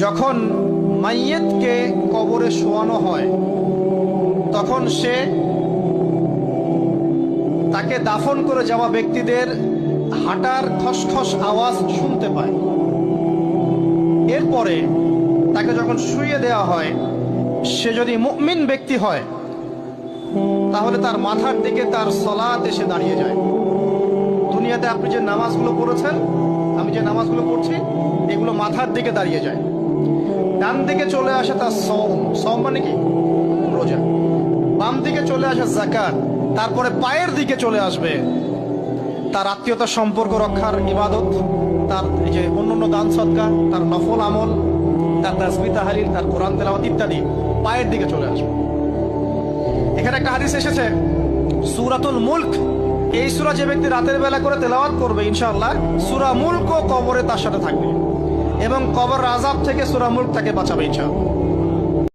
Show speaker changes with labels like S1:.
S1: যখন মাইয়েতকে কবরে শোয়ানো হয় তখন সে তাকে দাফন করে যাওয়া ব্যক্তিদের হাঁটার খসখস আওয়াজ শুনতে পায়। এরপরে তাকে যখন শুইয়ে দেওয়া হয়, সে যদি মুমিন ব্যক্তি হয় তাহলে তার মাথার দিকে তার সালাত এসে দাঁড়িয়ে যায়। দুনিয়াতে আপনি যে নামাজগুলো পড়েছেন, আমি যে নামাজগুলো পড়ছি, এগুলো মাথার দিকে দাঁড়িয়ে যায়। ডান দিকে চলে আসে তার সওম মানে কি? রোজা। বাম দিকে চলে আসে যাকাত। তারপরে পায়ের দিকে চলে আসবে তার আত্মীয়তার সম্পর্ক রক্ষার ইবাদত, তার এই যে অন্যান্য দান সদকা, তার নফল আমল, তার তাসবিহ তাহলিল, তার কোরআন তেলাওয়াত ইত্যাদি পায়ের দিকে চলে আসবে। এখানে একটা হাদিস এসেছে, সূরাতুল মুলক, এই সূরা যে ব্যক্তি রাতের বেলা করে তেলাওয়াত করবে ইনশাআল্লাহ, সূরা মুলকও কবরে তার সাথে থাকবে এবং কবর আযাব থেকে সূরা মুলক তাকে বাঁচাবে ইনশাআল্লাহ।